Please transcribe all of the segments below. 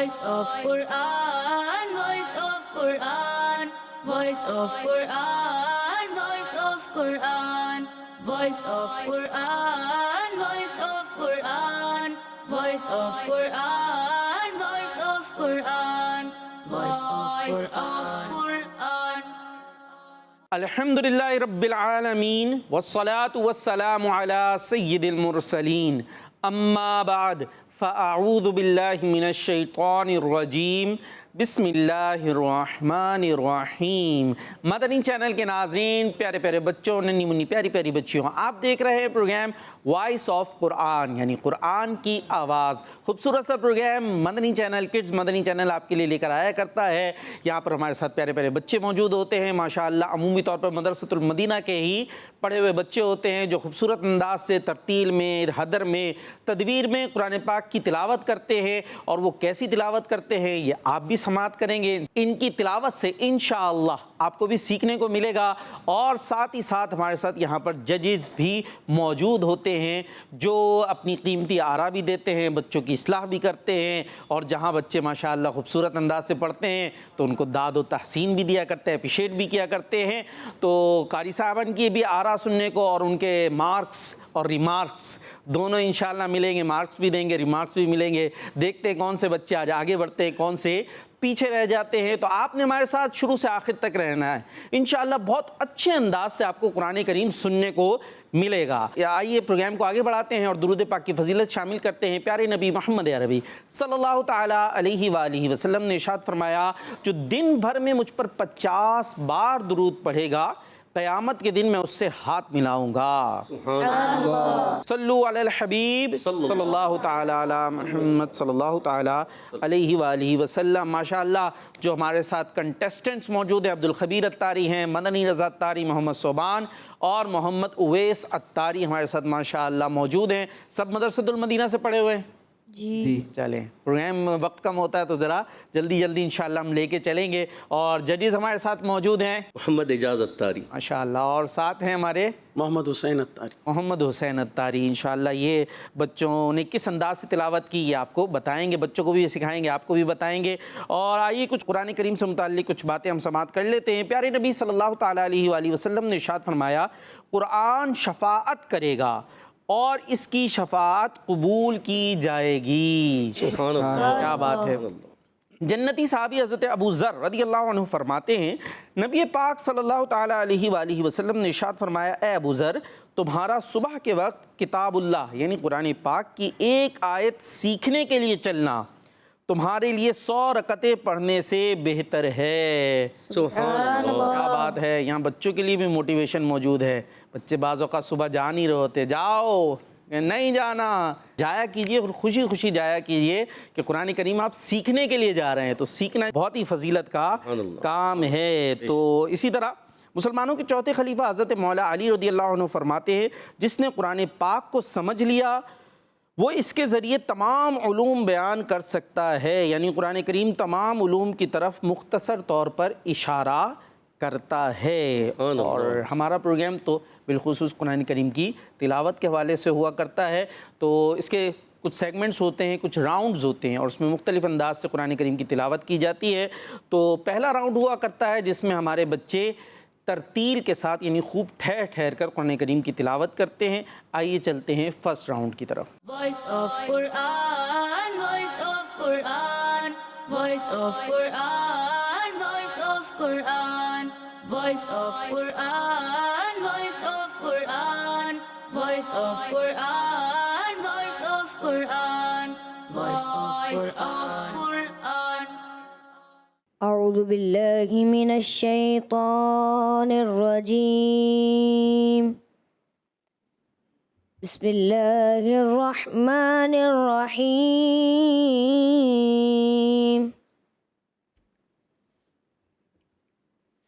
Voice of Quran, Voice of Quran, Voice of Quran, Voice of Quran, Voice of Quran, Voice of Quran, Voice of Quran, Voice of Quran, Voice of Quran. الحمدللہ رب العالمین والصلاة والسلام علی سید المرسلین اما بعد فاعوذ باللہ من الشیطان الرجیم بسم اللہ الرحمن الرحیم۔ مدنی چینل کے ناظرین، پیارے پیارے بچوں، ننھی منی پیاری پیاری بچیوں، آپ دیکھ رہے ہیں پروگرام وائس آف قرآن، یعنی قرآن کی آواز۔ خوبصورت سا پروگرام مدنی چینل کڈز مدنی چینل آپ کے لیے لے کر آیا کرتا ہے۔ یہاں پر ہمارے ساتھ پیارے پیارے بچے موجود ہوتے ہیں ماشاءاللہ، عمومی طور پر مدرسۃ المدینہ کے ہی پڑھے ہوئے بچے ہوتے ہیں جو خوبصورت انداز سے ترتیل میں، حدر میں، تدویر میں قرآن پاک کی تلاوت کرتے ہیں۔ اور وہ کیسی تلاوت کرتے ہیں یہ آپ بھی سماعت کریں گے۔ ان کی تلاوت سے انشاءاللہ آپ کو بھی سیکھنے کو ملے گا، اور ساتھ ہی ساتھ ہمارے ساتھ یہاں پر ججز بھی موجود ہوتے ہیں جو اپنی قیمتی آراء بھی دیتے ہیں، بچوں کی اصلاح بھی کرتے ہیں، اور جہاں بچے ماشاءاللہ خوبصورت انداز سے پڑھتے ہیں تو ان کو داد و تحسین بھی دیا کرتے ہیں، اپریشیٹ بھی کیا کرتے ہیں۔ تو قاری صاحبان کی بھی آراء سننے کو اور ان کے مارکس اور ریمارکس دونوں انشاءاللہ ملیں گے، مارکس بھی دیں گے، ریمارکس بھی ملیں گے۔ دیکھتے ہیں کون سے بچے آج آگے بڑھتے ہیں، کون سے پیچھے رہ جاتے ہیں۔ تو آپ نے ہمارے ساتھ شروع سے آخر تک رہنا ہے انشاءاللہ، بہت اچھے انداز سے آپ کو قرآن کریم سننے کو ملے گا۔ آئیے پروگرام کو آگے بڑھاتے ہیں اور درود پاک کی فضیلت شامل کرتے ہیں۔ پیارے نبی محمد عربی صلی اللہ تعالیٰ علیہ وآلہ وسلم نے ارشاد فرمایا، جو دن بھر میں مجھ پر 50 بار درود پڑھے گا، قیامت کے دن میں اس سے ہاتھ ملاؤں گا۔ سبحان اللہ۔ صلو علی الحبیب صلی اللہ تعالیٰ علی محمد صلی اللہ تعالیٰ علیہ وآلہ وسلم۔ ماشاءاللہ جو ہمارے ساتھ کنٹیسٹنٹس موجود ہیں، عبدالخبیر اتاری ہیں، مدنی رضا اتاری، محمد صوبان اور محمد اویس اتاری ہمارے ساتھ ماشاءاللہ موجود ہیں۔ سب مدرسۃ المدینہ سے پڑھے ہوئے ہیں؟ جی چلیں، پروگرام وقت کم ہوتا ہے تو ذرا جلدی جلدی انشاءاللہ ہم لے کے چلیں گے۔ اور ججز ہمارے ساتھ موجود ہیں محمد اعجاز اتاری، ماشاءاللہ، اور ساتھ ہیں ہمارے محمد حسین اتاری۔ محمد حسین اتاری۔ انشاءاللہ یہ بچوں نے کس انداز سے تلاوت کی یہ آپ کو بتائیں گے، بچوں کو بھی یہ سکھائیں گے، آپ کو بھی بتائیں گے۔ اور آئیے کچھ قرآن کریم سے متعلق کچھ باتیں ہم سماعت کر لیتے ہیں۔ پیارے نبی صلی اللہ تعالیٰ علیہ وآلہ وسلم نے ارشاد فرمایا، قرآن شفاعت کرے گا اور اس کی شفاعت قبول کی جائے گی۔ سبحان اللہ، کیا بات ہے۔ جنتی صحابی حضرت ابو ذر رضی اللہ عنہ فرماتے ہیں، نبی پاک صلی اللہ تعالیٰ علیہ وآلہ وسلم نے ارشاد فرمایا، اے ابو ذر، تمہارا صبح کے وقت کتاب اللہ یعنی قرآن پاک کی ایک آیت سیکھنے کے لیے چلنا تمہارے لیے 100 رکعتیں پڑھنے سے بہتر ہے۔ سبحان اللہ، کیا بات ہے۔ یہاں بچوں کے لیے بھی موٹیویشن موجود ہے۔ بچے بعض اوقات صبح جا نہیں رہے ہوتے، جاؤ، نہیں جانا، جایا کیجئے، خوشی خوشی جایا کیجئے کہ قرآن کریم آپ سیکھنے کے لیے جا رہے ہیں، تو سیکھنا بہت ہی فضیلت کا کام ہے۔ تو اسی طرح مسلمانوں کے چوتھے خلیفہ حضرت مولا علی رضی اللہ عنہ فرماتے ہیں، جس نے قرآن پاک کو سمجھ لیا وہ اس کے ذریعے تمام علوم بیان کر سکتا ہے، یعنی قرآن کریم تمام علوم کی طرف مختصر طور پر اشارہ کرتا ہے۔ اور ہمارا پروگرام تو بالخصوص قرآن کریم کی تلاوت کے حوالے سے ہوا کرتا ہے، تو اس کے کچھ سیگمنٹس ہوتے ہیں، کچھ راؤنڈز ہوتے ہیں، اور اس میں مختلف انداز سے قرآن کریم کی تلاوت کی جاتی ہے۔ تو پہلا راؤنڈ ہوا کرتا ہے جس میں ہمارے بچے ترتیل کے ساتھ یعنی خوب ٹھہر ٹھہر کر قرآن کریم کی تلاوت کرتے ہیں۔ آئیے چلتے ہیں فرسٹ راؤنڈ کی طرف۔ Voice of Quran, Voice of Quran, Voice of Quran, Voice of Quran, Voice of Quran, Voice of Quran, Voice of Quran, Voice of Quran, Voice of Quran. اعوذ باللہ من الشیطان الرجیم، بسم اللہ الرحمن الرحیم،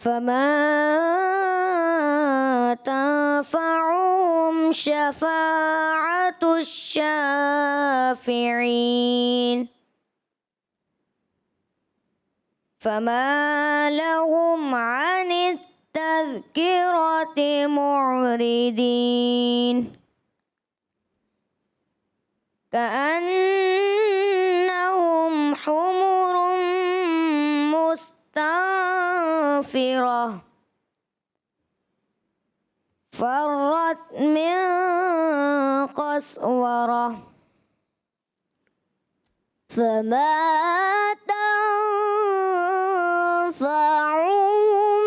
فما تنفعهم شفاعة الشافعین، فما لهم عن التذکرة معرضین، كأنهم حمر فرت من قسورة فما تنفعهم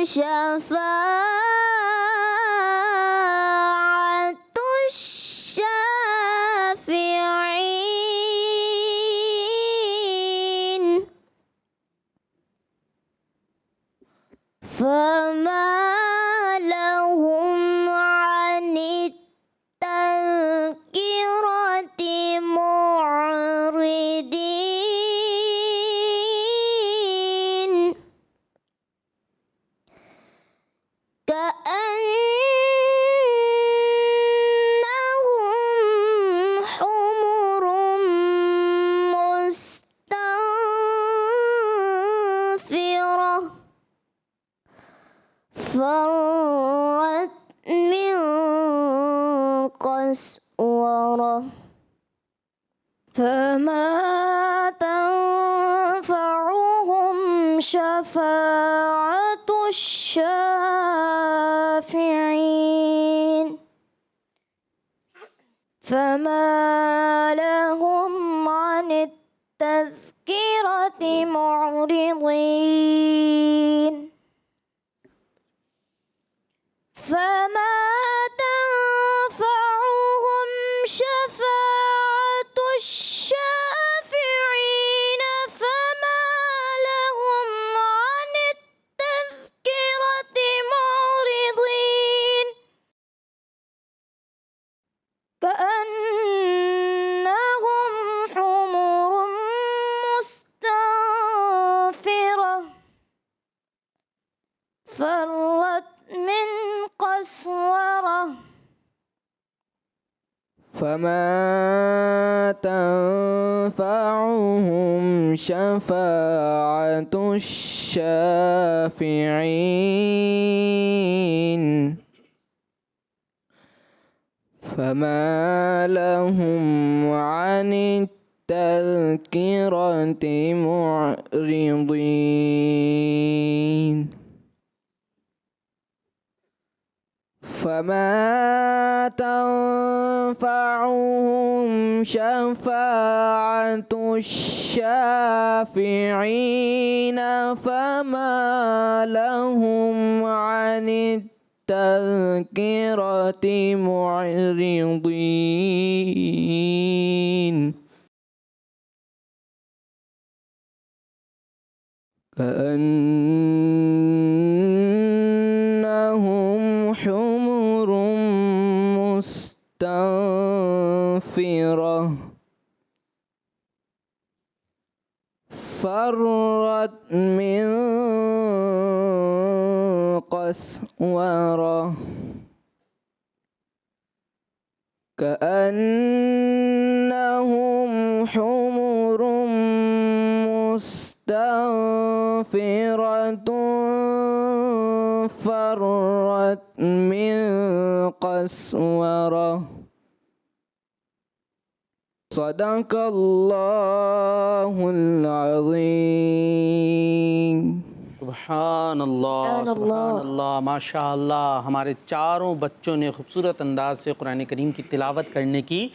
شفاعة الشافعين فما لهم عن التذكرة معرضين كأنهم حمر مستنفرة فرت من قسورة فما تنفعهم شفاعة الشافعين فما لهم عن التذكرة معرضين فما تنفعهم شفاعة الشافعين فما لهم عن التذكرة معرضين كأنهم حمر مستنفرة فرت من قسورة فما تنفعهم شفاعة الشافعين فما لهم عن التذكرة معرضين فما تنفعهم شفاعة الشافعين فما لهم عن التذكرة معرضين كأنهم حمر مستنفرة فرت من قسورة كأنهم حمر مستنفرة فرت من قسورة صدق اللہ العظیم۔ سبحان اللہ سبحان اللہ ماشاء اللہ۔ ہمارے چاروں بچوں نے خوبصورت انداز سے قرآن کریم کی تلاوت کرنے کی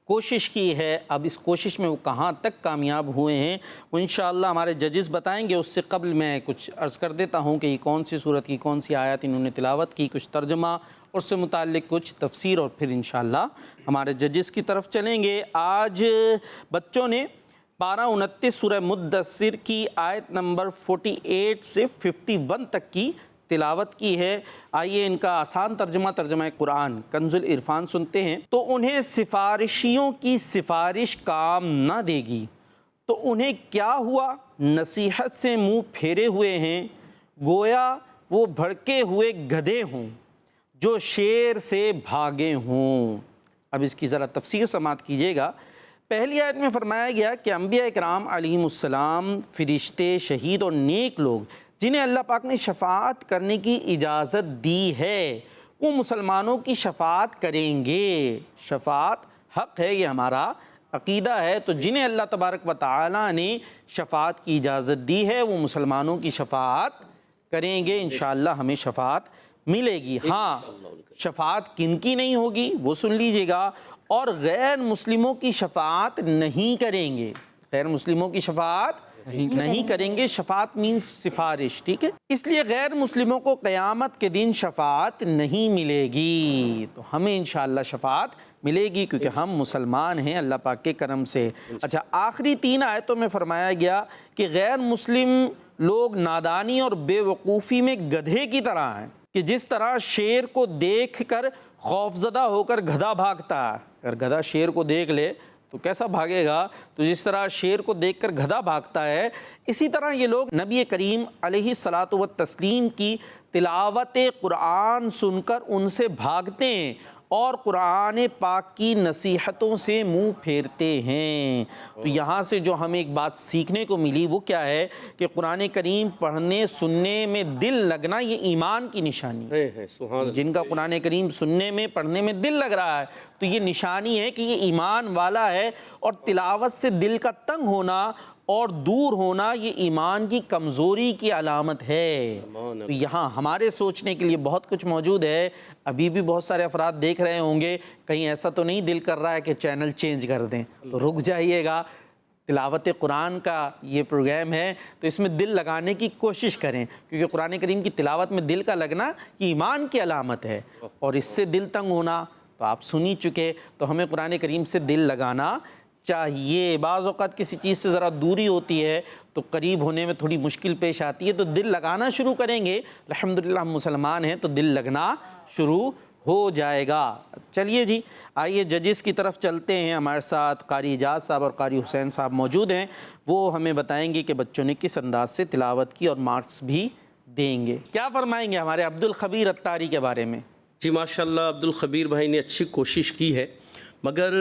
کوشش کی ہے۔ اب اس کوشش میں وہ کہاں تک کامیاب ہوئے ہیں وہ انشاءاللہ ہمارے ججز بتائیں گے۔ اس سے قبل میں کچھ عرض کر دیتا ہوں کہ یہ کون سی صورت کی کون سی آیت انہوں نے تلاوت کی، کچھ ترجمہ اور اس سے متعلق کچھ تفسیر، اور پھر انشاءاللہ ہمارے ججز کی طرف چلیں گے۔ آج بچوں نے 12-29 سورہ مدثر کی آیت نمبر 48 سے 51 تک کی تلاوت کی ہے۔ آئیے ان کا آسان ترجمہ قرآن کنز العرفان سنتے ہیں۔ تو انہیں سفارشیوں کی سفارش کام نہ دے گی تو انہیں کیا ہوا، نصیحت سے منہ پھیرے ہوئے ہیں، گویا وہ بھڑکے ہوئے گدھے ہوں جو شیر سے بھاگے ہوں۔ اب اس کی ذرا تفسیر سماعت کیجیے گا۔ پہلی آیت میں فرمایا گیا کہ انبیاء اکرام علیہم السلام، فرشتے، شہید اور نیک لوگ جنہیں اللہ پاک نے شفاعت کرنے کی اجازت دی ہے وہ مسلمانوں کی شفاعت کریں گے۔ شفاعت حق ہے، یہ ہمارا عقیدہ ہے۔ تو جنہیں اللہ تبارک و تعالی نے شفاعت کی اجازت دی ہے وہ مسلمانوں کی شفاعت کریں گے انشاءاللہ ہمیں شفاعت ملے گی۔ ہاں، شفاعت کن کی نہیں ہوگی وہ سن لیجئے گا، اور غیر مسلموں کی شفاعت نہیں کریں گے، غیر مسلموں کی شفاعت نہیں کریں گے۔ شفاعت مینس سفارش، ٹھیک ہے؟ اس لیے غیر مسلموں کو قیامت کے دن شفاعت نہیں ملے گی، تو ہمیں انشاءاللہ شفاعت ملے گی کیونکہ ہم مسلمان ہیں اللہ پاک کے کرم سے۔ اچھا، آخری 3 آیتوں میں فرمایا گیا کہ غیر مسلم لوگ نادانی اور بے وقوفی میں گدھے کی طرح ہیں، کہ جس طرح شیر کو دیکھ کر خوفزدہ ہو کر گدھا بھاگتا ہے، اگر گدھا شیر کو دیکھ لے تو کیسا بھاگے گا، تو جس طرح شیر کو دیکھ کر گدھا بھاگتا ہے، اسی طرح یہ لوگ نبی کریم علیہ الصلاۃ والتسلیم کی تلاوت قرآن سن کر ان سے بھاگتے ہیں اور قرآن پاک کی نصیحتوں سے منہ پھیرتے ہیں۔ تو یہاں سے جو ہمیں ایک بات سیکھنے کو ملی وہ کیا ہے کہ قرآن کریم پڑھنے سننے میں دل لگنا یہ ایمان کی نشانی ہے۔ سبحان جن کا قرآن کریم سننے میں پڑھنے میں دل لگ رہا ہے تو یہ نشانی ہے کہ یہ ایمان والا ہے، اور تلاوت سے دل کا تنگ ہونا اور دور ہونا یہ ایمان کی کمزوری کی علامت ہے۔ تو یہاں ہمارے سوچنے کے لیے بہت کچھ موجود ہے۔ ابھی بھی بہت سارے افراد دیکھ رہے ہوں گے، کہیں ایسا تو نہیں دل کر رہا ہے کہ چینل چینج کر دیں، تو رک جائیے گا، تلاوت قرآن کا یہ پروگرام ہے تو اس میں دل لگانے کی کوشش کریں، کیونکہ قرآن کریم کی تلاوت میں دل کا لگنا یہ ایمان کی علامت ہے، اور اس سے دل تنگ ہونا تو آپ سن ہی چکے، تو ہمیں قرآن کریم سے دل لگانا چاہیے۔ بعض اوقات کسی چیز سے ذرا دوری ہوتی ہے تو قریب ہونے میں تھوڑی مشکل پیش آتی ہے، تو دل لگانا شروع کریں گے، الحمدللہ ہم مسلمان ہیں تو دل لگنا شروع ہو جائے گا۔ چلیے جی، آئیے ججز کی طرف چلتے ہیں۔ ہمارے ساتھ قاری اعجاز صاحب اور قاری حسین صاحب موجود ہیں، وہ ہمیں بتائیں گے کہ بچوں نے کس انداز سے تلاوت کی اور مارکس بھی دیں گے۔ کیا فرمائیں گے ہمارے عبدالخبیر اتاری کے بارے میں؟ جی ماشاءاللہ عبدالخبیر بھائی نے اچھی کوشش کی ہے، مگر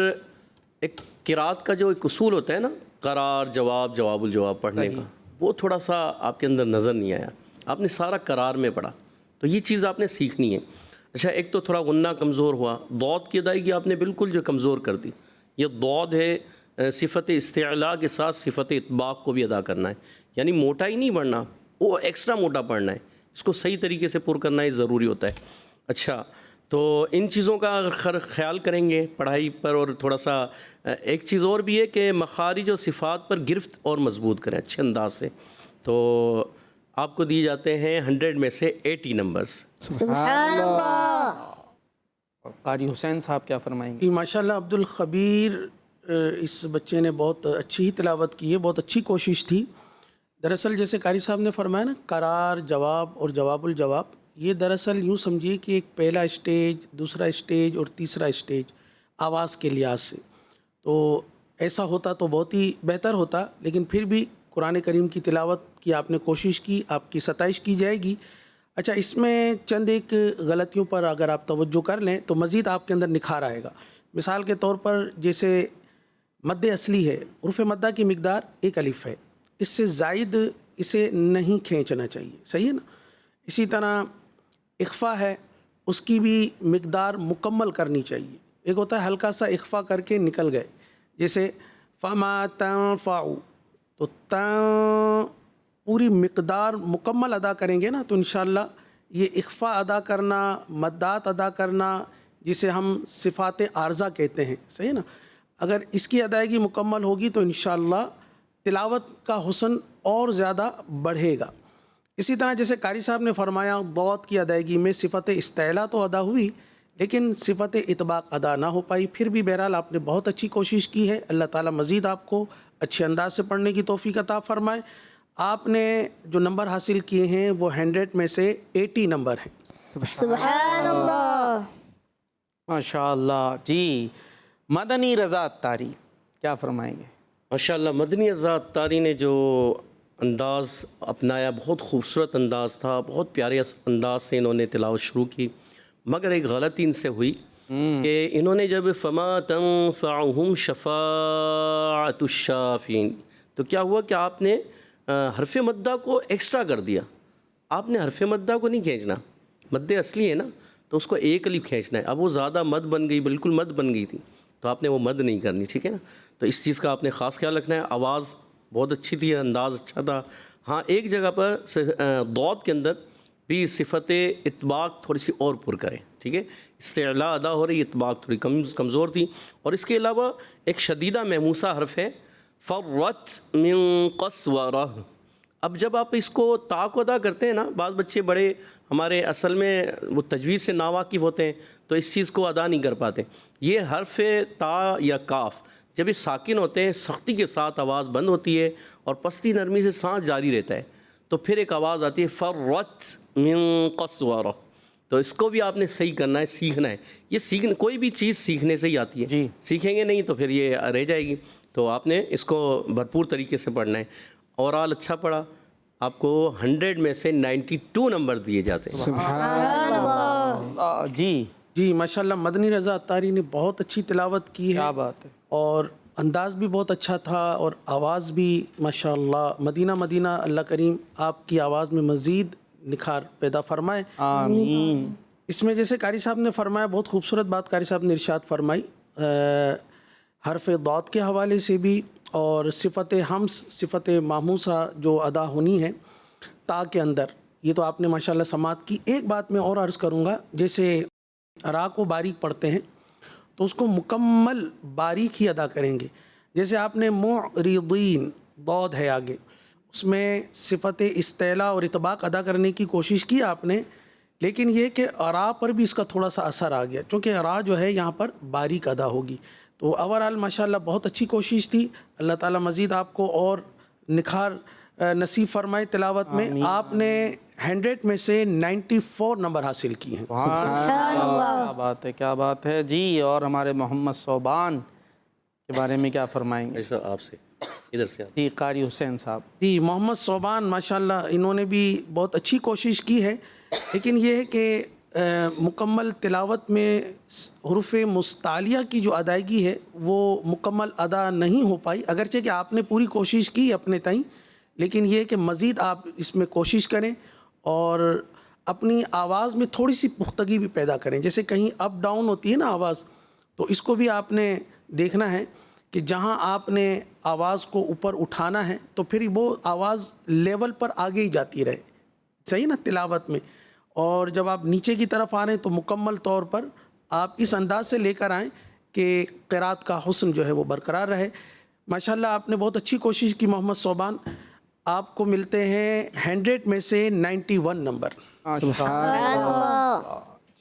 ایک قرات کا جو ایک اصول ہوتا ہے نا، قرار جواب جواب الجواب پڑھنے کا، وہ تھوڑا سا آپ کے اندر نظر نہیں آیا۔ آپ نے سارا قرار میں پڑھا، تو یہ چیز آپ نے سیکھنی ہے۔ اچھا، ایک تو تھوڑا غنہ کمزور ہوا، ضاد کی ادائیگی آپ نے بالکل جو کمزور کر دی۔ یہ ضاد ہے صفت استعلاء کے ساتھ صفت اطباق کو بھی ادا کرنا ہے، یعنی موٹا ہی نہیں پڑھنا، وہ ایکسٹرا موٹا پڑھنا ہے، اس کو صحیح طریقے سے پر کرنا ہی ضروری ہوتا ہے۔ اچھا، تو ان چیزوں کا اگر خیال کریں گے پڑھائی پر، اور تھوڑا سا ایک چیز اور بھی ہے کہ مخارج و صفات پر گرفت اور مضبوط کریں اچھے انداز سے۔ تو آپ کو دیے جاتے ہیں 100 میں سے 80 نمبرز۔ سبحان اللہ۔ قاری حسین صاحب کیا فرمائیں گے؟ کہ ماشاءاللہ عبدالخبیر اس بچے نے بہت اچھی ہی تلاوت کی ہے، بہت اچھی کوشش تھی۔ دراصل جیسے قاری صاحب نے فرمایا نا، قرار جواب اور جواب الجواب، یہ دراصل یوں سمجھیے کہ ایک پہلا اسٹیج، دوسرا اسٹیج اور تیسرا اسٹیج آواز کے لحاظ سے، تو ایسا ہوتا تو بہت ہی بہتر ہوتا، لیکن پھر بھی قرآن کریم کی تلاوت کی آپ نے کوشش کی، آپ کی ستائش کی جائے گی۔ اچھا، اس میں چند ایک غلطیوں پر اگر آپ توجہ کر لیں تو مزید آپ کے اندر نکھار آئے گا۔ مثال کے طور پر جیسے مد اصلی ہے، حروف مدہ کی مقدار 1 الف ہے، اس سے زائد اسے نہیں کھینچنا چاہیے، صحیح ہے نا؟ اسی طرح اخفا ہے، اس کی بھی مقدار مکمل کرنی چاہیے۔ ایک ہوتا ہے ہلکا سا اخفا کر کے نکل گئے، جیسے فما تنفعو، تو پوری مقدار مکمل ادا کریں گے نا تو انشاءاللہ یہ اخفا ادا کرنا، مدات ادا کرنا، جسے ہم صفات عارضہ کہتے ہیں، صحیح ہے نا؟ اگر اس کی ادائیگی مکمل ہوگی تو انشاءاللہ تلاوت کا حسن اور زیادہ بڑھے گا۔ اسی طرح جیسے قاری صاحب نے فرمایا، ضاد کی ادائیگی میں صفت استعلاء تو ادا ہوئی لیکن صفت اطباق ادا نہ ہو پائی، پھر بھی بہرحال آپ نے بہت اچھی کوشش کی ہے۔ اللہ تعالیٰ مزید آپ کو اچھے انداز سے پڑھنے کی توفیق عطا فرمائے۔ آپ نے جو نمبر حاصل کیے ہیں وہ 100 میں سے 80 نمبر ہیں۔ سبحان اللہ۔ ماشاءاللہ۔ جی، مدنی رضا اتاری کیا فرمائیں گے؟ ماشاءاللہ مدنی رضا اتاری نے جو انداز اپنایا، بہت خوبصورت انداز تھا، بہت پیارے انداز سے انہوں نے تلاوت شروع کی، مگر ایک غلطی ان سے ہوئی کہ انہوں نے جب فما تنفعہم شفاعت الشافعین، تو کیا ہوا کہ آپ نے حرف مدہ کو ایکسٹرا کر دیا۔ آپ نے حرف مدہ کو نہیں کھینچنا، مد اصلی ہے نا تو اس کو 1 الف کھینچنا ہے۔ اب وہ زیادہ مد بن گئی، بالکل مد بن گئی تھی، تو آپ نے وہ مد نہیں کرنی، ٹھیک ہے نا؟ تو اس چیز کا آپ نے خاص خیال رکھنا ہے۔ آواز بہت اچھی تھی، انداز اچھا تھا، ہاں ایک جگہ پر ضاد کے اندر بھی صفت اطباق تھوڑی سی اور پر کریں، ٹھیک ہے، استعلاء ادا ہو رہی، اطباق تھوڑی کمزور تھی. اور اس کے علاوہ ایک شدیدہ محموسہ حرف ہے فرت من قسورہ. اب جب آپ اس کو تا کو ادا کرتے ہیں نا، بعض بچے بڑے ہمارے اصل میں وہ تجوید سے ناواقف ہوتے ہیں تو اس چیز کو ادا نہیں کر پاتے. یہ حرف تا یا کاف جب یہ ساکن ہوتے ہیں سختی کے ساتھ آواز بند ہوتی ہے اور پستی نرمی سے سانس جاری رہتا ہے، تو پھر ایک آواز آتی ہے فرت من قسورہ. تو اس کو بھی آپ نے صحیح کرنا ہے، سیکھنا ہے. یہ کوئی بھی چیز سیکھنے سے ہی آتی ہے، جی. سیکھیں گے نہیں تو پھر یہ رہ جائے گی. تو آپ نے اس کو بھرپور طریقے سے پڑھنا ہے. اورال اچھا پڑھا، آپ کو 100 میں سے 92 نمبر دیے جاتے ہیں. جی جی ماشاءاللہ مدنی رضا عطاری نے بہت اچھی تلاوت کی ہے، کیا بات ہے. اور انداز بھی بہت اچھا تھا اور آواز بھی ماشاءاللہ. مدینہ اللہ کریم آپ کی آواز میں مزید نکھار پیدا فرمائے. آمین. اس میں جیسے قاری صاحب نے فرمایا، بہت خوبصورت بات قاری صاحب نے ارشاد فرمائی حرف ضاد کے حوالے سے بھی، اور صفت ہمس، صفت محموسہ جو ادا ہونی ہے تا کے اندر، یہ تو آپ نے ماشاءاللہ سماعت کی. ایک بات میں اور عرض کروں گا، جیسے را کو باریک پڑھتے ہیں تو اس کو مکمل باریک ہی ادا کریں گے. جیسے آپ نے معرضین ضاد ہے آگے، اس میں صفت استعلاء اور اطباق ادا کرنے کی کوشش کی آپ نے، لیکن یہ کہ را پر بھی اس کا تھوڑا سا اثر آ گیا، کیونکہ را جو ہے یہاں پر باریک ادا ہوگی. تو اوورآل ماشاءاللہ بہت اچھی کوشش تھی. اللہ تعالیٰ مزید آپ کو اور نکھار نصیب فرمائے تلاوت میں. آپ نے 100 میں سے 94 نمبر حاصل کیے ہیں. کیا بات ہے، کیا بات ہے. جی اور ہمارے محمد صوبان کے بارے میں کیا فرمائیں گے؟ ایسا آپ سے ادھر سے جی قاری حسین صاحب. جی محمد صوبان ماشاءاللہ انہوں نے بھی بہت اچھی کوشش کی ہے، لیکن یہ ہے کہ مکمل تلاوت میں حروف مستعلیہ کی جو ادائیگی ہے وہ مکمل ادا نہیں ہو پائی، اگرچہ کہ آپ نے پوری کوشش کی اپنے تئیں، لیکن یہ کہ مزید آپ اس میں کوشش کریں اور اپنی آواز میں تھوڑی سی پختگی بھی پیدا کریں. جیسے کہیں اپ ڈاؤن ہوتی ہے نا آواز، تو اس کو بھی آپ نے دیکھنا ہے کہ جہاں آپ نے آواز کو اوپر اٹھانا ہے تو پھر وہ آواز لیول پر آگے ہی جاتی رہے، صحیح نا تلاوت میں. اور جب آپ نیچے کی طرف آ رہے ہیں تو مکمل طور پر آپ اس انداز سے لے کر آئیں کہ قرات کا حسن جو ہے وہ برقرار رہے. ماشاءاللہ آپ نے بہت اچھی کوشش کی محمد صوبان. آپ کو ملتے ہیں 100 میں سے 91 نمبر.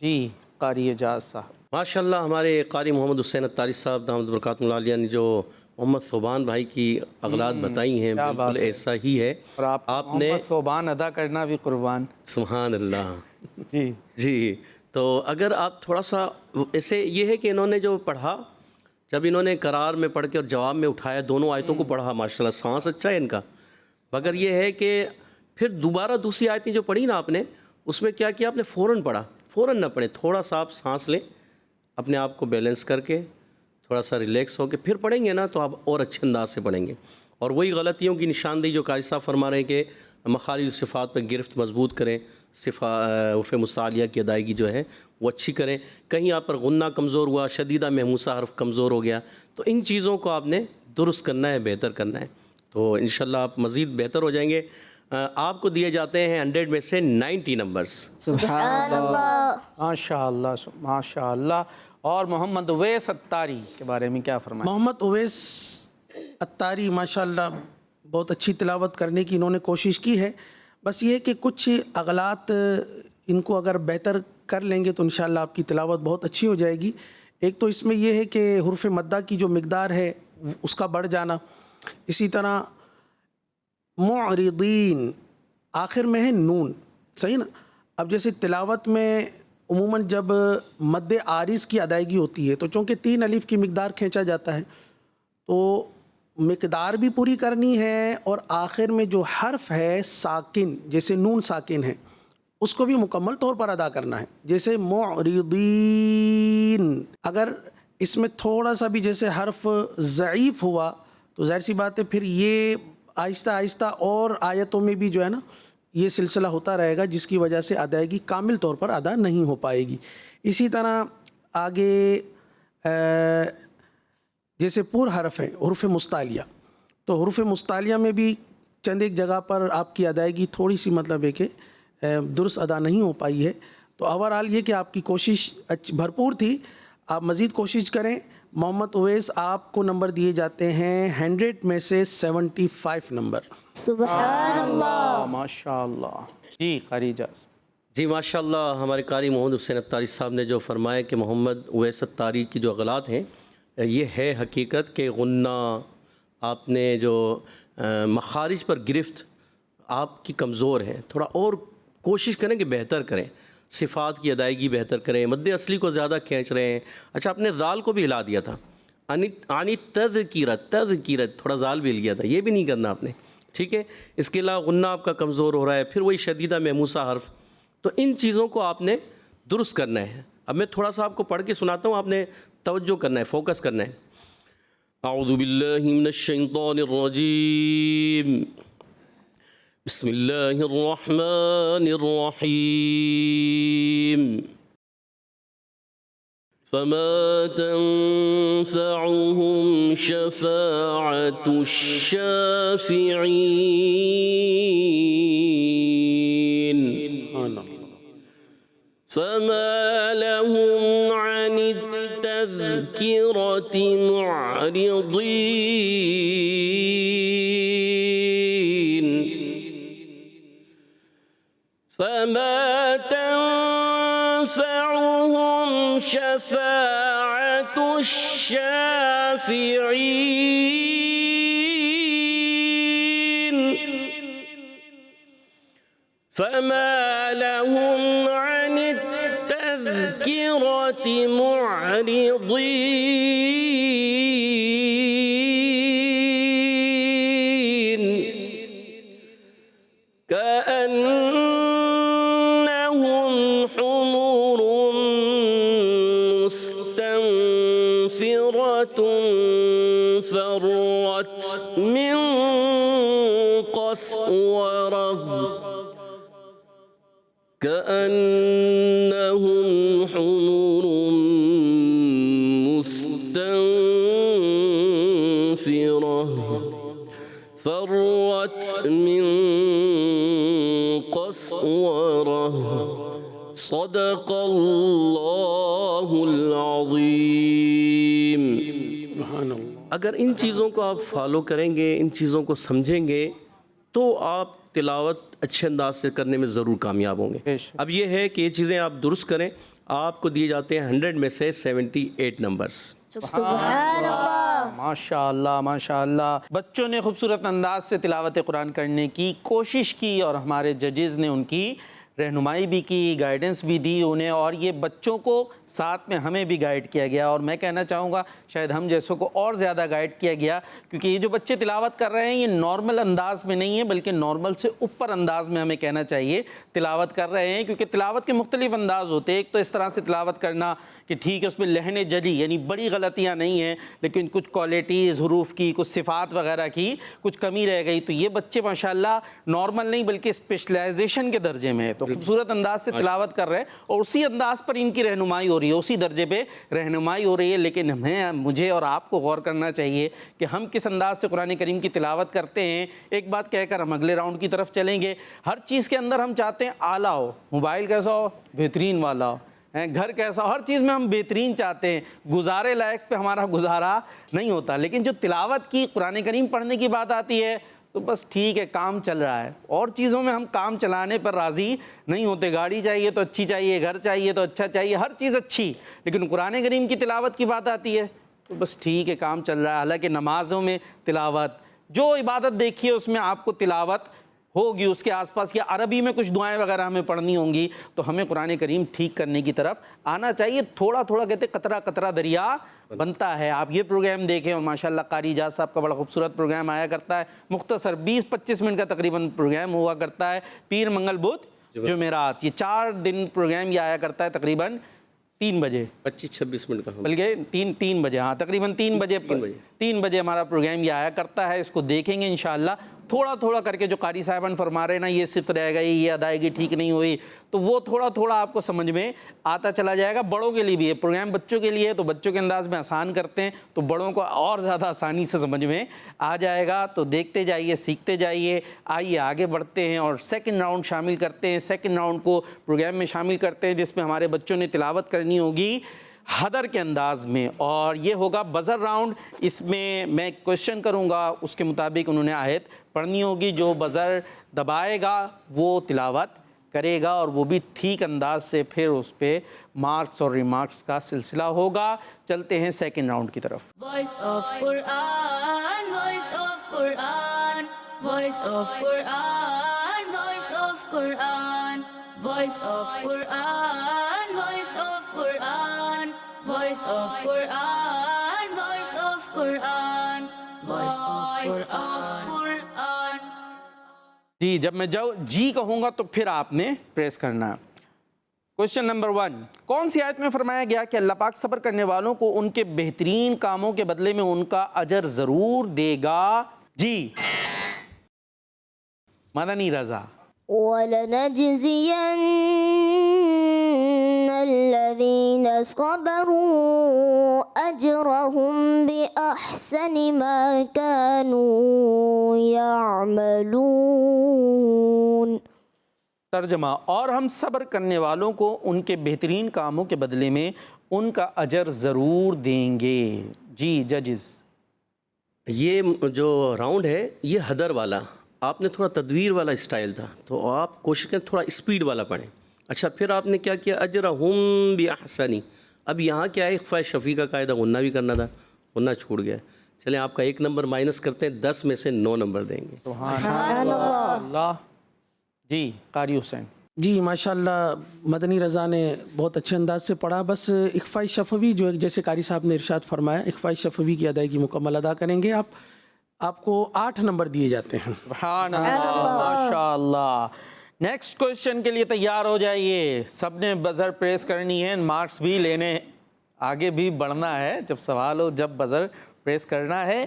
جی قاری اعجاز صاحب. ماشاءاللہ ہمارے قاری محمد حسین عطاری صاحب دامت برکاتہ العالیہ نے جو محمد صوبان بھائی کی اغلاط بتائی ہیں بالکل ایسا ہی ہے. اور آپ نے محمد صوبان ادا کرنا بھی قربان. سبحان اللہ. جی جی تو اگر آپ تھوڑا سا ایسے یہ ہے کہ انہوں نے جو پڑھا، جب انہوں نے قرار میں پڑھ کے اور جواب میں اٹھایا، دونوں آیتوں کو پڑھا، ماشاءاللہ سانس اچھا ہے ان کا. مگر یہ ہے کہ پھر دوبارہ دوسری آیتیں جو پڑھی نا آپ نے، اس میں کیا کیا آپ نے فوراً پڑھا. فوراً نہ پڑھیں، تھوڑا سا آپ سانس لیں، اپنے آپ کو بیلنس کر کے تھوڑا سا ریلیکس ہو کے پھر پڑھیں گے نا تو آپ اور اچھے انداز سے پڑھیں گے. اور وہی غلطیوں کی نشاندہی جو قاری صاحب فرما رہے ہیں کہ مخارج صفات پہ گرفت مضبوط کریں، حروف مستعلیہ کی ادائیگی جو ہے وہ اچھی کریں. کہیں آپ پر غنہ کمزور ہوا، شدیدہ محموسہ حرف کمزور ہو گیا، تو ان چیزوں کو آپ نے درست کرنا ہے، بہتر کرنا ہے. تو انشاءاللہ آپ مزید بہتر ہو جائیں گے. آپ کو دیے جاتے ہیں 100 میں سے 90 نمبرز. سبحان اللہ. ماشاء اللہ ماشاء اللہ. اور محمد اویس عطاری کے بارے میں کیا فرمائیں؟ محمد اویس عطاری ماشاءاللہ بہت اچھی تلاوت کرنے کی انہوں نے کوشش کی ہے. بس یہ کہ کچھ اغلاط ان کو اگر بہتر کر لیں گے تو انشاءاللہ آپ کی تلاوت بہت اچھی ہو جائے گی. ایک تو اس میں یہ ہے کہ حروف مدہ کی جو مقدار ہے اس کا بڑھ جانا. اسی طرح معرضین آخر میں ہے نون، صحیح نا. اب جیسے تلاوت میں عموماً جب مد عارض کی ادائیگی ہوتی ہے تو چونکہ 3 الف کی مقدار کھینچا جاتا ہے تو مقدار بھی پوری کرنی ہے، اور آخر میں جو حرف ہے ساکن جیسے نون ساکن ہے اس کو بھی مکمل طور پر ادا کرنا ہے. جیسے معرضین، اگر اس میں تھوڑا سا بھی جیسے حرف ضعیف ہوا تو ظاہر سی بات ہے پھر یہ آہستہ آہستہ اور آیتوں میں بھی جو ہے نا یہ سلسلہ ہوتا رہے گا، جس کی وجہ سے ادائیگی کامل طور پر ادا نہیں ہو پائے گی. اسی طرح آگے جیسے پور حرف ہیں حروف مستعلیہ، تو حروف مستعلیہ میں بھی چند ایک جگہ پر آپ کی ادائیگی تھوڑی سی مطلب ہے کہ درست ادا نہیں ہو پائی ہے. تو اوورآل یہ کہ آپ کی کوشش بھرپور تھی. آپ مزید کوشش کریں. محمد اویس آپ کو نمبر دیے جاتے ہیں 100 میں سے 75 نمبر. سبحان اللہ. ماشاء اللہ. جی قاری اجاز. جی ماشاء اللہ. ہمارے قاری محمد حسین اتاری صاحب نے جو فرمایا کہ محمد اویس اتاری کی جو غلط ہیں یہ ہے حقیقت کہ غنہ آپ نے جو مخارج پر گرفت آپ کی کمزور ہے. تھوڑا اور کوشش کریں کہ بہتر کریں. صفات کی ادائیگی بہتر کریں. مد اصلی کو زیادہ کھینچ رہے ہیں. اچھا آپ نے ذال کو بھی ہلا دیا تھا. عنی تذکیرت تھوڑا ذال بھی ہل گیا تھا. یہ بھی نہیں کرنا آپ نے. ٹھیک ہے. اس کے علاوہ غنہ آپ کا کمزور ہو رہا ہے. پھر وہی شدیدہ محموسہ حرف. تو ان چیزوں کو آپ نے درست کرنا ہے. اب میں تھوڑا سا آپ کو پڑھ کے سناتا ہوں. آپ نے توجہ کرنا ہے, فوکس کرنا ہے. اعوذ باللہ من الشیطان الرجیم. بسم اللہ الرحمن الرحیم. فما تنفعهم شفاعة الشافعین. فما لهم عن التذکرة معرضین. فما تنفعهم شفاعة الشافعین. فما لهم عن التذکرة معرضین. كأنهم حمر مستنفرة فرت من قسورة. كأنهم حمر مستنفرة فرت من قسورة. صدق اللہ العظیم. اگر ان چیزوں کو آپ فالو کریں گے, ان چیزوں کو سمجھیں گے, تو آپ تلاوت اچھے انداز سے کرنے میں ضرور کامیاب ہوں گے. اب یہ ہے کہ یہ چیزیں آپ درست کریں. آپ کو دیے جاتے ہیں 100 میں سے 78 نمبرز. سبحان اللہ. ماشاء اللہ ماشاء اللہ. بچوں نے خوبصورت انداز سے تلاوت قرآن کرنے کی کوشش کی اور ہمارے ججز نے ان کی رہنمائی بھی کی, گائیڈنس بھی دی انہیں, اور یہ بچوں کو ساتھ میں ہمیں بھی گائیڈ کیا گیا. اور میں کہنا چاہوں گا شاید ہم جیسوں کو اور زیادہ گائیڈ کیا گیا, کیونکہ یہ جو بچے تلاوت کر رہے ہیں یہ نارمل انداز میں نہیں ہے بلکہ نارمل سے اوپر انداز میں ہمیں کہنا چاہیے تلاوت کر رہے ہیں. کیونکہ تلاوت کے مختلف انداز ہوتے ہیں. ایک تو اس طرح سے تلاوت کرنا کہ ٹھیک ہے اس میں لہن جلی یعنی بڑی غلطیاں نہیں ہیں, لیکن کچھ کوالٹیز حروف کی, کچھ صفات وغیرہ کی کچھ کمی رہ گئی. تو یہ بچے ماشاءاللہ نارمل نہیں بلکہ اسپیشلائزیشن کے درجے میں ہے. تو خوبصورت انداز سے تلاوت کر رہے ہیں اور اسی انداز پر ان کی رہنمائی ہو رہی ہے, اسی درجے پہ رہنمائی ہو رہی ہے. لیکن مجھے اور آپ کو غور کرنا چاہیے کہ ہم کس انداز سے قرآن کریم کی تلاوت کرتے ہیں. ایک بات کہہ کر ہم اگلے راؤنڈ کی طرف چلیں گے. ہر چیز کے اندر ہم چاہتے ہیں اعلیٰ ہو, موبائل کیسا ہو, بہترین والا ہو, گھر کیسا ہو, ہر چیز میں ہم بہترین چاہتے ہیں. گزارے لائق پہ ہمارا گزارا نہیں ہوتا. لیکن جو تلاوت کی قرآن کریم پڑھنے کی بات آتی ہے تو بس ٹھیک ہے کام چل رہا ہے. اور چیزوں میں ہم کام چلانے پر راضی نہیں ہوتے. گاڑی چاہیے تو اچھی چاہیے, گھر چاہیے تو اچھا چاہیے, ہر چیز اچھی. لیکن قرآن کریم کی تلاوت کی بات آتی ہے تو بس ٹھیک ہے کام چل رہا ہے. حالانکہ نمازوں میں تلاوت, جو عبادت دیکھیے اس میں آپ کو تلاوت ہوگی, اس کے آس پاس, یا عربی میں کچھ دعائیں وغیرہ ہمیں پڑھنی ہوں گی. تو ہمیں قرآن کریم ٹھیک کرنے کی طرف آنا چاہیے. تھوڑا تھوڑا کہتے قطرہ قطرہ دریا بنتا ہے. آپ یہ پروگرام دیکھیں اور ماشاءاللہ قاری اجاز صاحب کا بڑا خوبصورت پروگرام آیا کرتا ہے, مختصر 20-25 منٹ کا تقریباً پروگرام ہوا کرتا ہے. پیر منگل بدھ جمعرات, یہ 4 دن پروگرام یہ آیا کرتا ہے تقریباً 3 بجے, 25-26 منٹ کا, بلکہ 3 بجے, ہاں تقریباً 3 بجے ہمارا پروگرام یہ آیا کرتا ہے. اس کو دیکھیں گے انشاءاللہ تھوڑا تھوڑا کر کے جو قاری صاحبان فرما رہے ہیں نا یہ صرف رہ گئی, یہ ادائیگی ٹھیک نہیں ہوئی, تو وہ تھوڑا تھوڑا آپ کو سمجھ میں آتا چلا جائے گا. بڑوں کے لیے بھی ہے پروگرام, بچوں کے لیے تو بچوں کے انداز میں آسان کرتے ہیں تو بڑوں کو اور زیادہ آسانی سے سمجھ میں آ جائے گا. تو دیکھتے جائیے, سیکھتے جائیے. آئیے آگے بڑھتے ہیں اور سیکنڈ راؤنڈ شامل کرتے ہیں. سیکنڈ راؤنڈ کو پروگرام میں شامل کرتے ہیں جس میں ہمارے بچوں نے تلاوت کرنی ہوگی حدر کے انداز میں, اور یہ ہوگا بزر راؤنڈ. اس میں کوشچن کروں گا, اس کے مطابق انہوں نے آیت پڑھنی ہوگی. جو بزر دبائے گا وہ تلاوت کرے گا, اور وہ بھی ٹھیک انداز سے. پھر اس پہ مارکس اور ریمارکس کا سلسلہ ہوگا. چلتے ہیں سیکنڈ راؤنڈ کی طرف. Voice of Quran, voice of Quran, voice of Quran, voice of Quran, voice of Quran, voice of Quran, voice of Quran, voice of Quran, voice of Quran. جی جب میں جی کہوں گا تو پھر آپ نے پریس کرنا ہے. کوشچن نمبر 1, کون سی آیت میں فرمایا گیا کہ اللہ پاک صبر کرنے والوں کو ان کے بہترین کاموں کے بدلے میں ان کا اجر ضرور دے گا؟ جی مدنی رضا. وَلَنَجْزِيَنَّ الَّذِينَ صَبَرُوا أَجْرَهُمْ بِأَحْسَنِ مَا كَانُوا يَعْمَلُونَ. ترجمہ, اور ہم صبر کرنے والوں کو ان کے بہترین کاموں کے بدلے میں ان کا اجر ضرور دیں گے. جی ججز. یہ جو راؤنڈ ہے یہ حدر والا, آپ نے تھوڑا تدویر والا اسٹائل تھا تو آپ کوشش کریں تھوڑا اسپیڈ والا پڑھیں. اچھا پھر آپ نے کیا کیا, اجرہم باحسن. اب یہاں کیا ہے, اخفاء شفیع کا قاعدہ غنہ بھی کرنا تھا, غنہ چھوٹ گیا. چلیں آپ کا 1 نمبر مائنس کرتے ہیں, 10 میں سے 9 نمبر دیں گے. سبحان اللہ. جی قاری حسین. جی ماشاءاللہ مدنی رضا نے بہت اچھے انداز سے پڑھا. بس اخفاء شفوی جو جیسے قاری صاحب نے ارشاد فرمایا, اخفاء شفوی کی ادائیگی مکمل ادا کریں گے آپ کو 8 نمبر دیے جاتے ہیں. سبحان اللہ, ماشاءاللہ. نیکسٹ کوشچن کے لیے تیار ہو جائیے. سب نے بزر پریس کرنی ہے, مارکس بھی لینے, آگے بھی بڑھنا ہے. جب سوال ہو جب بزر پریس کرنا ہے.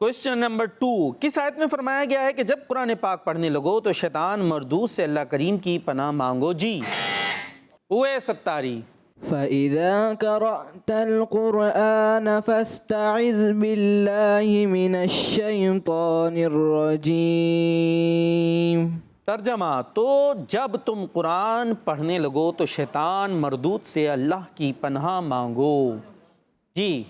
کوشچن نمبر 2, کس آیت میں فرمایا گیا ہے کہ جب قرآن پاک پڑھنے لگو تو شیطان مردود سے اللہ کریم کی پناہ مانگو؟ جی اوے ستاری. فَإِذَا قَرَأْتَ الْقُرْآنَ فَاسْتَعِذْ بِاللَّهِ مِنَ الشَّيْطَانِ الرَّجِيمِ. ترجمہ, تو جب تم قرآن پڑھنے لگو تو شیطان مردود سے اللہ کی پناہ مانگو. جی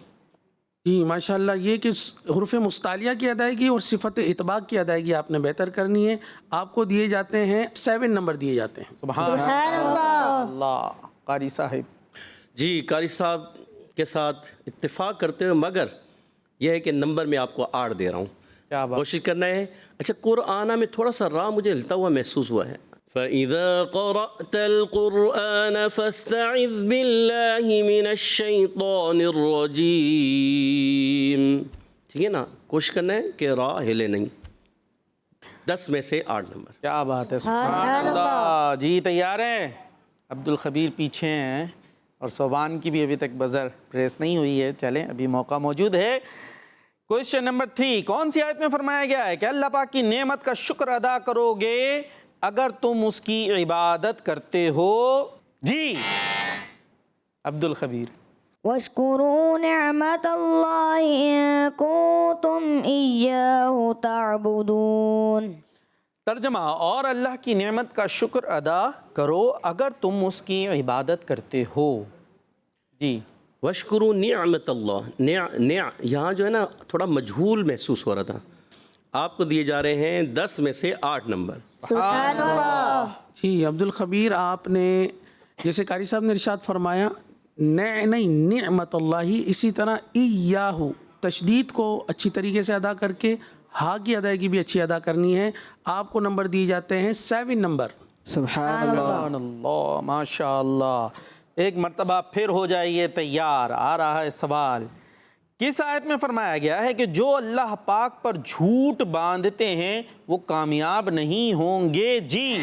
جی ماشاءاللہ, یہ کہ حروف مستعلیہ کی ادائیگی اور صفت اطباق کی ادائیگی آپ نے بہتر کرنی ہے. آپ کو دیے جاتے ہیں 7 نمبر دیے جاتے ہیں. سبحان اللہ. قاری صاحب. جی قاری صاحب کے ساتھ اتفاق کرتے ہوئے, مگر یہ ہے کہ نمبر میں آپ کو 8 دے رہا ہوں. کیا بات. کوشش کرنا ہے. اچھا قرآن میں تھوڑا سا راہ مجھے ہلتا ہوا محسوس ہوا ہے. فَإِذَا قَرَأْتَ الْقُرْآنَ فَاسْتَعِذْ بِاللَّهِ مِنَ الشَّيْطَانِ الرَّجِيمِ. ٹھیک ہے نا, کوشش کرنا ہے کہ راہ ہلے نہیں. 10 میں سے 8 نمبر. کیا بات ہے, سبحان اللہ. جی تیار ہیں؟ عبد الخبیر پیچھے ہیں اور صوبان کی بھی ابھی تک بزر پریس نہیں ہوئی ہے. چلیں ابھی موقع موجود ہے. کوشچن نمبر 3, کون سی آیت میں فرمایا گیا ہے کہ اللہ پاک کی نعمت کا شکر ادا کرو گے اگر تم اس کی عبادت کرتے ہو؟ جی عبد الخبیر. وَاشْكُرُوا نِعْمَةَ اللَّهِ إِن كُنتُمْ إِيَّاهُ تَعْبُدُونَ. ترجمہ, اور اللہ کی نعمت کا شکر ادا کرو اگر تم اس کی عبادت کرتے ہو. جی وَاشْكُرُوا نِعْمَةَ اللَّهِ. یہاں جو ہے نا تھوڑا مجہول محسوس ہو رہا تھا. آپ کو دیے جا رہے ہیں 10 میں سے 8 نمبر. سبحان اللہ. جی عبد الخبیر, آپ نے جیسے قاری صاحب نے ارشاد فرمایا نہیں نعمت اللہ, اسی طرح ایاہو تشدید کو اچھی طریقے سے ادا کر کے ہاں کی ادائیگی بھی اچھی ادا کرنی ہے. آپ کو نمبر دیے جاتے ہیں 7 نمبر. سبحان اللہ. سبحان اللہ, ماشاء اللہ. ایک مرتبہ پھر ہو جائیے تیار. آ رہا ہے سوال, کس آیت میں فرمایا گیا ہے کہ جو اللہ پاک پر جھوٹ باندھتے ہیں وہ کامیاب نہیں ہوں گے؟ جی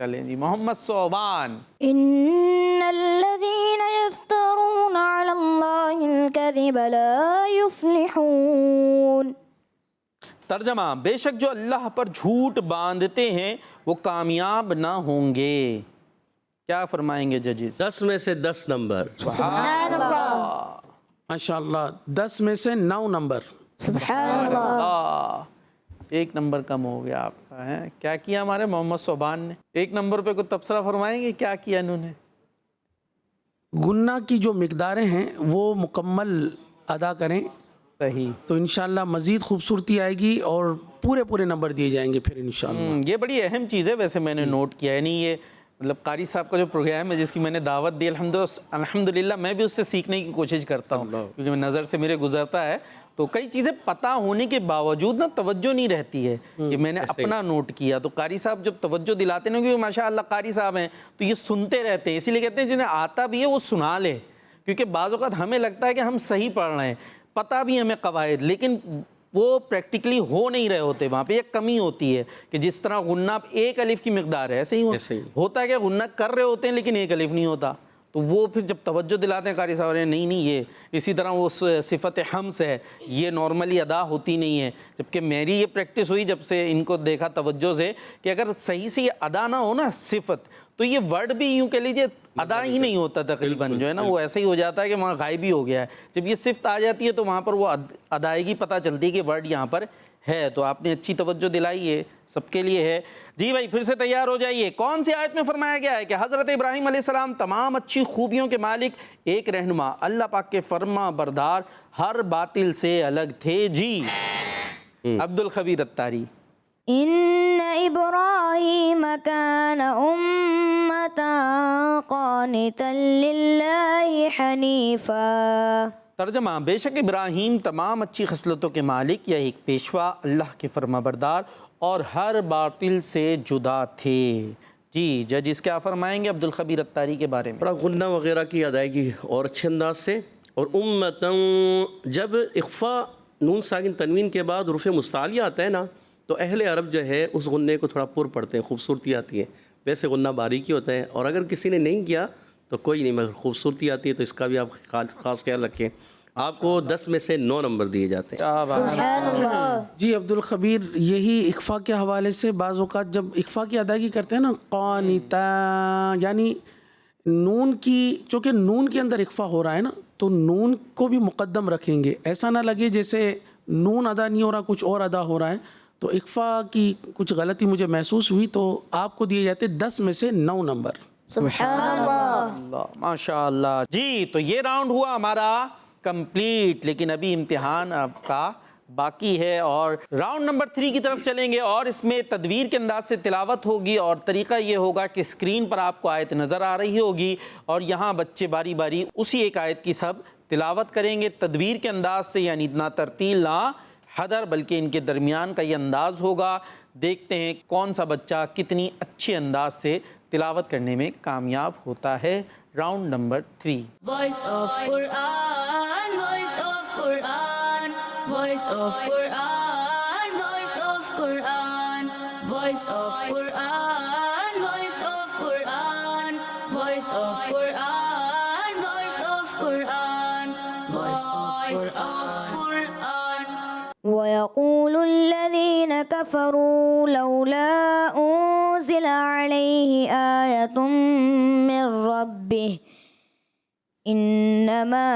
چلیں جی محمد صوبان. إِنَّ الَّذِينَ يَفْتَرُونَ عَلَى اللَّهِ الْكَذِبَ لَا يُفْلِحُونَ. ترجمہ، بے شک جو اللہ پر جھوٹ باندھتے ہیں وہ کامیاب نہ ہوں گے۔ کیا فرمائیں گے ججز؟ 10 میں سے 10 نمبر۔ سبحان اللہ، ماشاءاللہ 10 میں سے 9 نمبر۔ سبحان اللہ۔ 1 نمبر کم ہو گیا آپ کا ہے۔ کیا کیا ہمارے محمد صوبان نے؟ 1 نمبر پہ کوئی تبصرہ فرمائیں گے کیا کیا انہوں نے؟ گنہ کی جو مقداریں ہیں وہ مکمل ادا کریں صحیح۔ تو انشاءاللہ مزید خوبصورتی آئے گی اور پورے نمبر دیے جائیں گے پھر انشاءاللہ۔ یہ بڑی اہم چیز ہے ویسے، میں نے نوٹ کیا ہے، نہیں یہ مطلب قاری صاحب کا جو پروگرام ہے جس کی میں نے دعوت دی، الحمدللہ میں بھی اس سے سیکھنے کی کوشش کرتا ہوں، کیونکہ میں نظر سے میرے گزرتا ہے تو کئی چیزیں پتہ ہونے کے باوجود نا توجہ نہیں رہتی ہے۔ یہ میں نے اپنا نوٹ کیا، تو قاری صاحب جب توجہ دلاتے ہیں کیونکہ ماشاءاللہ قاری صاحب ہیں تو یہ سنتے رہتے ہیں، اسی لیے کہتے ہیں جنہیں آتا بھی ہے وہ سنا لے، کیونکہ بعض اوقات ہمیں لگتا ہے کہ ہم صحیح پڑھ رہے ہیں، پتہ بھی ہمیں قواعد، لیکن وہ پریکٹیکلی ہو نہیں رہے ہوتے، وہاں پہ ایک کمی ہوتی ہے کہ جس طرح غنہ 1 الف کی مقدار ہے، ایسے ہی ہوتا ہے کہ غنہ کر رہے ہوتے ہیں لیکن 1 الف نہیں ہوتا، تو وہ پھر جب توجہ دلاتے ہیں قاری صاحب نے، نہیں یہ اسی طرح وہ صفت حمز ہے، یہ نارملی ادا ہوتی نہیں ہے، جبکہ میری یہ پریکٹس ہوئی جب سے ان کو دیکھا توجہ سے کہ اگر صحیح سے یہ ادا نہ ہو نا صفت، تو یہ ورڈ بھی یوں کہہ لیجیے ادا ہی نہیں ہوتا تقریباً، جو ہے نا وہ ایسا ہی ہو جاتا ہے کہ وہاں غائب ہی ہو گیا ہے۔ جب یہ صفت آ جاتی ہے تو وہاں پر وہ ادائیگی پتہ چلتی ہے کہ ورڈ یہاں پر ہے، تو آپ نے اچھی توجہ دلائی ہے، سب کے لیے ہے۔ جی بھائی پھر سے تیار ہو جائیے، کون سی آیت میں فرمایا گیا ہے کہ حضرت ابراہیم علیہ السلام تمام اچھی خوبیوں کے مالک، ایک رہنما، اللہ پاک کے فرما بردار، ہر باطل سے الگ تھے؟ جی عبد الخبیر اتاری۔ إن إبراهيم كان أمة قانتا لله حنيفا۔ ترجمہ، بے شک ابراہیم تمام اچھی خصلتوں کے مالک یا ایک پیشوا، اللہ کے فرما بردار اور ہر باطل سے جدا تھے۔ جی ججز کیا فرمائیں گے عبد الخبیر اتاری کے بارے میں؟ بڑا غنہ وغیرہ کی ادائیگی اور اچھے انداز سے، اور امتاً جب اخفا نون ساکن تنوین کے بعد رفع مستعلیہ آتا ہے نا تو اہل عرب جو ہے اس غنے کو تھوڑا پر پڑھتے ہیں، خوبصورتی آتی ہے، ویسے غنہ باریکی ہوتا ہے، اور اگر کسی نے نہیں کیا تو کوئی نہیں، مگر خوبصورتی آتی ہے، تو اس کا بھی آپ خاص خیال رکھیں۔ آپ کو 10 میں سے 9 نمبر دیے جاتے ہیں۔ سبحان اللہ۔ جی عبد الخبیر، یہی اخفا کے حوالے سے بعض اوقات جب اخفا کی ادائیگی کرتے ہیں نا قانتا، یعنی نون کی، چونکہ نون کے اندر اخفا ہو رہا ہے نا تو نون کو بھی مقدم رکھیں گے، ایسا نہ لگے جیسے نون ادا نہیں ہو رہا کچھ اور ادا ہو رہا ہے، تو اخفا کی کچھ غلطی مجھے محسوس ہوئی، تو آپ کو دیے جاتے 10 میں سے 9 نمبر۔ سبحان اللہ۔ ماشاء اللہ۔ جی تو یہ راؤنڈ ہوا ہمارا کمپلیٹ، لیکن ابھی امتحان آپ کا باقی ہے اور راؤنڈ نمبر 3 کی طرف چلیں گے، اور اس میں تدویر کے انداز سے تلاوت ہوگی، اور طریقہ یہ ہوگا کہ اسکرین پر آپ کو آیت نظر آ رہی ہوگی اور یہاں بچے باری باری اسی ایک آیت کی سب تلاوت کریں گے تدویر کے انداز سے، یعنی نہ ترتیل نہ حدر، بلکہ ان کے درمیان کا یہ انداز ہوگا۔ دیکھتے ہیں کون سا بچہ کتنی اچھے انداز سے تلاوت کرنے میں کامیاب ہوتا ہے۔ Round number 3۔ Voice of Quran, voice of Quran, voice of Quran, voice of Quran, voice of Quran, voice of Quran, voice of Quran, voice of Quran, voice of Quran. ويقول الذين كفروا لولا أنزل عليه آية من ربه إنما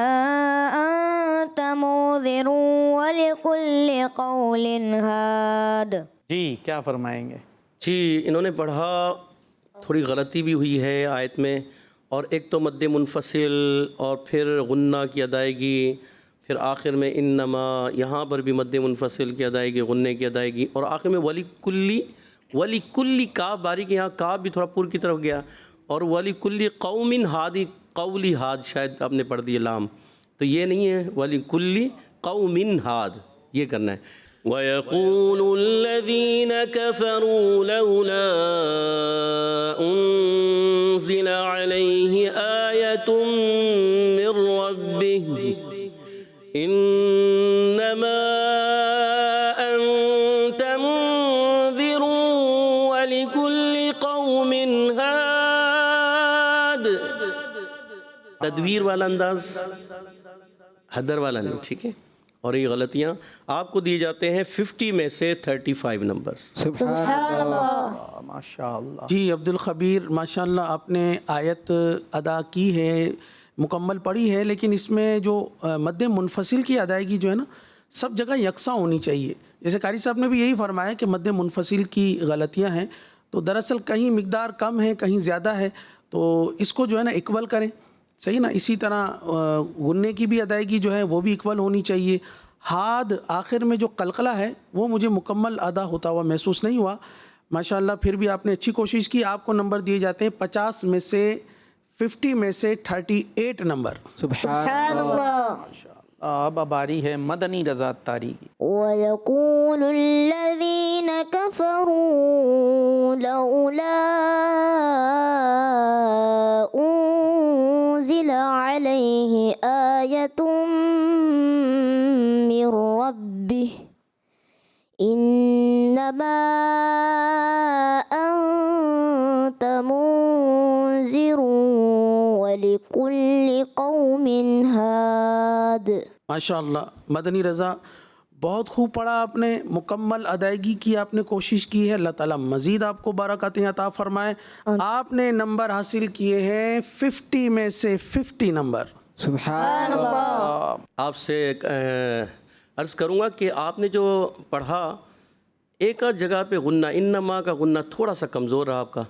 أنت منذر ولكل قول هاد۔ جی کیا فرمائیں گے؟ جی انہوں نے پڑھا، تھوڑی غلطی بھی ہوئی ہے آیت میں، اور ایک تو مد منفصل اور پھر غنہ کی ادائیگی، پھر آخر میں انما، یہاں پر بھی مد منفصل کی ادائیگی، غنے کی ادائیگی، اور آخر میں ولی کلی کا باریک، یہاں کا بھی تھوڑا پر کی طرف گیا، اور ولی کلی قوم ہادی، قولی ہاد شاید آپ نے پڑھ دی لام، تو یہ نہیں ہے، ولی کلی قوم ہاد، یہ کرنا ہے۔ وَيَقُولُ الَّذِينَ كَفَرُوا لَوْلَا أُنزِلَ عَلَيْهِ آيَةٌ مِّن رَّبِّهِ إِنَّمَا أَنتَ مُنذِرٌ وَلِكُلِّ قَوْمٍ هَادٍ۔ تدویر والا انداز، حدر والا نہیں، ٹھیک ہے؟ اور یہ غلطیاں آپ کو دیے جاتے ہیں 50 میں سے 35 نمبرز. سبحان اللہ. ماشاء اللہ. جی عبد الخبیر ماشاء اللہ آپ نے آیت ادا کی ہے، مکمل پڑھی ہے، لیکن اس میں جو مد منفصل کی ادائیگی جو ہے نا سب جگہ یکساں ہونی چاہیے. جیسے قاری صاحب نے بھی یہی فرمایا کہ مد منفصل کی غلطیاں ہیں، تو دراصل کہیں مقدار کم ہے کہیں زیادہ ہے، تو اس کو جو ہے نا اکول کریں، صحیح نا. اسی طرح غنے کی بھی ادائیگی جو ہے وہ بھی اکول ہونی چاہیے. ہاد آخر میں جو قلقلہ ہے وہ مجھے مکمل ادا ہوتا ہوا محسوس نہیں ہوا. ماشاءاللہ پھر بھی آپ نے اچھی کوشش کی. آپ کو نمبر دیے جاتے ہیں 50 میں سے 50 میں سے 38 نمبر. سبحان اللہ. اب باری ہے مدنی رضا اتاری کی. وَيَقُولُ الَّذِينَ كَفَرُوا لَوْلَا أُنزِلَ عَلَيْهِ آيَةٌ مِّن رَّبِّهِ إِنَّمَا أَنتَ مُنذِرٌ وَلِكُلِّ قَوْمٍ هَادٍ. ماشاءاللہ مدنی رضا بہت خوب پڑھا آپ نے، مکمل ادائیگی کی آپ نے کوشش کی ہے. اللہ تعالیٰ مزید آپ کو برکاتیں عطا فرمائے. آپ نے نمبر حاصل کیے ہیں 50 میں سے 50 نمبر. سبحان اللہ. آپ سے عرض کروں گا کہ آپ نے جو پڑھا ایک آدھ جگہ پہ غنہ انما کا غنہ تھوڑا سا کمزور رہا آپ کا،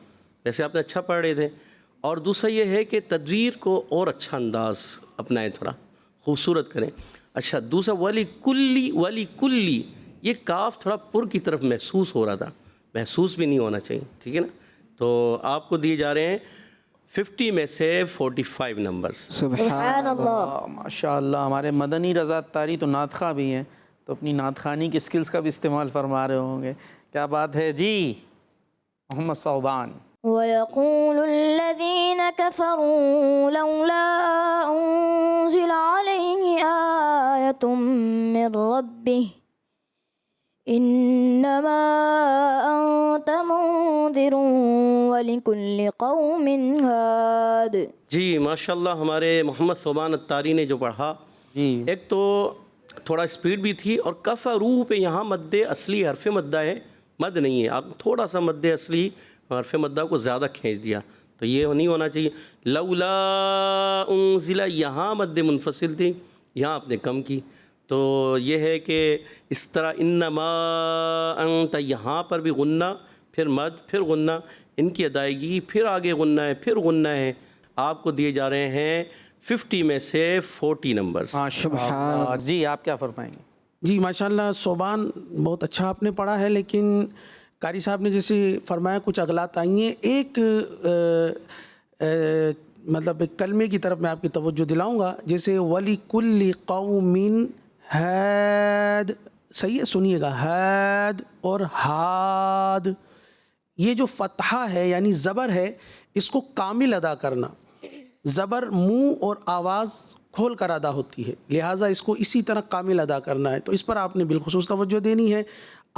ویسے آپ نے اچھا پڑھ رہے تھے. اور دوسرا یہ ہے کہ تدویر کو اور اچھا انداز اپنائیں، تھوڑا خوبصورت کریں. اچھا دوسرا ولی کلی یہ کاف تھوڑا پر کی طرف محسوس ہو رہا تھا، محسوس بھی نہیں ہونا چاہیے، ٹھیک ہے نا. تو آپ کو دیے جا رہے ہیں 50 میں سے 45 نمبرز. سبحان اللہ. ماشاء اللہ. ہمارے مدنی رضا اتاری تو نعت خواں بھی ہیں، تو اپنی نعت خوانی کی سکلز کا بھی استعمال فرما رہے ہوں گے. کیا بات ہے جی. محمد صوبان. وَيَقُولُ الَّذِينَ كَفَرُوا لَوْلَا أُنزِلَ عَلَيْهِ آيَةٌ مِّن رَّبِّهِ إِنَّمَا أَنتَ مُنذِرٌ وَلِكُلِّ قَوْمٍ هَادٍ. جی ماشاءاللہ ہمارے محمد صوبان اتاری نے جو پڑھا، جی ایک تو تھوڑا سپیڈ بھی تھی، اور کفرو پہ یہاں مد اصلی حرف مدہ ہے، مد نہیں ہے. آپ تھوڑا سا مد اصلی حرف مدہ کو زیادہ کھینچ دیا، تو یہ نہیں ہونا چاہیے. لولا انزل یہاں مد منفصل تھی، یہاں آپ نے کم کی. تو یہ ہے کہ اس طرح انما انت یہاں پر بھی غنہ، پھر مد، پھر غنہ، ان کی ادائیگی، پھر آگے غنہ ہے، پھر غنہ ہے. آپ کو دیے جا رہے ہیں 50 میں سے 40 نمبرز. ماشاءاللہ. جی آپ کیا فرمائیں گے؟ جی ماشاءاللہ صوبان بہت اچھا آپ نے پڑھا ہے، لیکن قاری صاحب نے جیسے فرمایا کچھ اغلاط آئی ہیں. ایک مطلب ایک کلمے کی طرف میں آپ کی توجہ دلاؤں گا، جیسے وَلِكُلِّ قَوْمٍ ہاد، صحیح ہے، سنیے گا، ہاد اور ہاد، یہ جو فتحہ ہے یعنی زبر ہے، اس کو کامل ادا کرنا. زبر منہ اور آواز کھول کر ادا ہوتی ہے، لہٰذا اس کو اسی طرح کامل ادا کرنا ہے. تو اس پر آپ نے بالخصوص توجہ دینی ہے.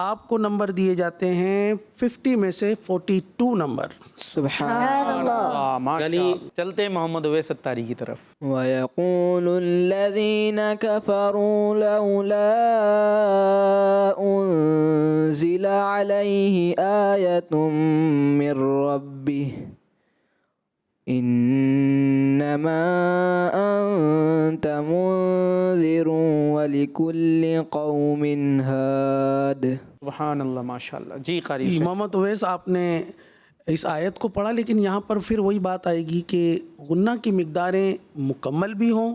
آپ کو نمبر دیے جاتے ہیں 50 میں سے 42 نمبر. سبحان اللہ. ماشاءاللہ. چلتے ہیں محمد اویس اتاری کی طرف. وَيَقُولُ الَّذِينَ كَفَرُوا لَوْلَا أُنزِلَ عَلَيْهِ آيَةٌ مِّن رَّبِّهِ إِنَّمَا أَنتَ مُنذِرٌ وَلِكُلِّ قَوْمٍ هَادٍ. سبحان اللہ. ماشاءاللہ. جی قاری صاحب. محمد اویس آپ نے اس آیت کو پڑھا، لیکن یہاں پر پھر وہی بات آئے گی کہ غنہ کی مقداریں مکمل بھی ہوں،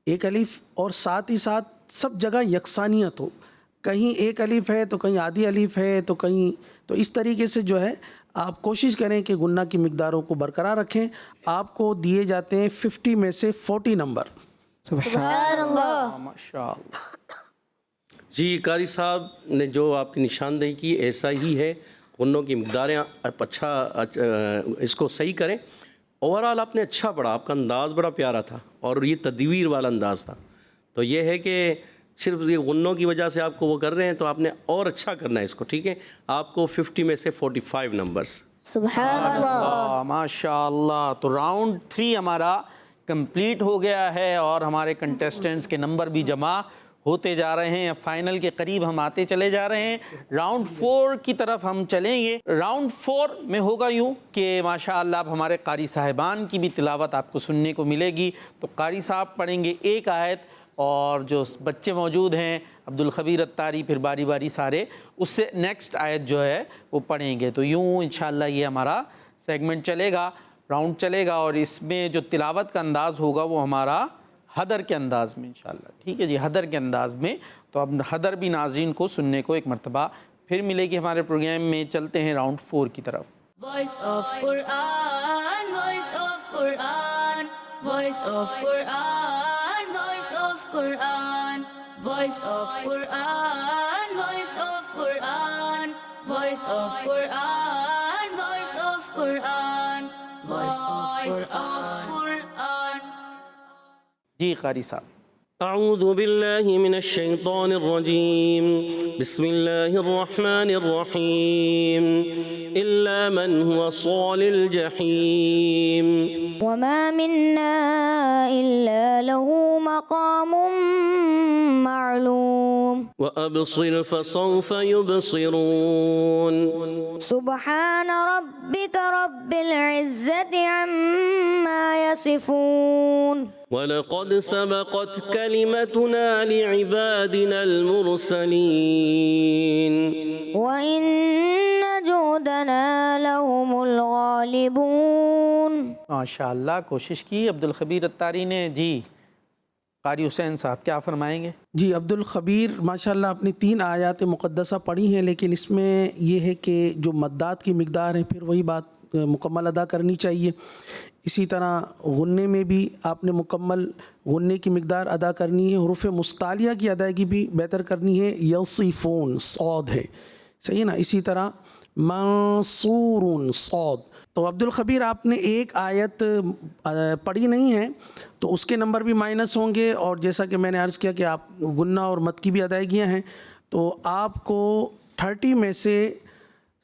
ایک الف، اور ساتھ ہی ساتھ سب جگہ یکسانیت ہو. کہیں ایک الف ہے تو کہیں آدھی الف ہے تو کہیں، تو اس طریقے سے جو ہے آپ کوشش کریں کہ غنہ کی مقداروں کو برقرار رکھیں. آپ کو دیے جاتے ہیں 50 میں سے 40 نمبر. سبحان اللہ. ماشاءاللہ. جی قاری صاحب نے جو آپ کی نشاندہی کی ایسا ہی ہے. غنوں کی مقداریں اچھا اس کو صحیح کریں. اوورآل آپ نے اچھا پڑھا، آپ کا انداز بڑا پیارا تھا، اور یہ تدویر والا انداز تھا. تو یہ ہے کہ صرف یہ غنوں کی وجہ سے آپ کو وہ کر رہے ہیں، تو آپ نے اور اچھا کرنا ہے اس کو، ٹھیک ہے. آپ کو 50 میں سے 45 نمبرز. سبحان اللہ. ماشاءاللہ. تو راؤنڈ 3 ہمارا کمپلیٹ ہو گیا ہے، اور ہمارے کنٹیسٹنٹس کے نمبر بھی جمع ہوتے جا رہے ہیں، فائنل کے قریب ہم آتے چلے جا رہے ہیں۔ راؤنڈ 4 کی طرف ہم چلیں گے۔ راؤنڈ 4 میں ہوگا یوں کہ ماشاءاللہ اب ہمارے قاری صاحبان کی بھی تلاوت آپ کو سننے کو ملے گی۔ تو قاری صاحب پڑھیں گے ایک آیت، اور جو بچے موجود ہیں عبدالخبیر اتاری پھر باری باری سارے اس سے نیکسٹ آیت جو ہے وہ پڑھیں گے۔ تو یوں انشاءاللہ یہ ہمارا سیگمنٹ چلے گا، راؤنڈ چلے گا، اور اس میں جو تلاوت کا انداز ہوگا وہ ہمارا حدر کے انداز میں انشاءاللہ، ٹھیک ہے جی، حدر کے انداز میں۔ تو اب حدر بھی ناظرین کو سننے کو ایک مرتبہ پھر ملے گی ہمارے پروگرام میں۔ چلتے ہیں راؤنڈ 4 کی طرف۔ Voice of Quran, voice of Quran, voice of Quran, voice of Quran, voice of Quran, voice of Quran, voice of Quran, voice of Quran, voice of Quran. جی قاری صاحب۔ اعوذ باللہ من الشیطان الرجیم، بسم اللہ الرحمن الرحیم، الا من هو صال الجحیم وما منا إلا له مقام معلوم وابصر فسوف يبصرون سبحان ربك رب العزة عما يصفون وَلَقَدْ سَبَقَتْ كَلِمَتُنَا لِعِبَادِنَا الْمُرْسَلِينَ وَإِنَّ جُندَنَا لَهُمُ الْغَالِبُونَ۔ ماشاءاللہ کوشش کی عبدالخبیر اتاری نے۔ جی قاری حسین صاحب کیا فرمائیں گے؟ جی عبدالخبیر ماشاءاللہ اپنی 3 آیات مقدسہ پڑھی ہیں، لیکن اس میں یہ ہے کہ جو مدات کی مقدار ہے پھر وہی بات مکمل ادا کرنی چاہیے۔ اسی طرح غنے میں بھی آپ نے مکمل غنے کی مقدار ادا کرنی ہے۔ حروف مستعلیہ کی ادائیگی بھی بہتر کرنی ہے، یصفون صاد ہے، صحیح ہے نا۔ اسی طرح منصور صاد۔ تو عبدالخبیر آپ نے ایک آیت پڑھی نہیں ہے تو اس کے نمبر بھی مائنس ہوں گے، اور جیسا کہ میں نے عرض کیا کہ آپ غنہ اور مد کی بھی ادائیگیاں ہیں، تو آپ کو 30 میں سے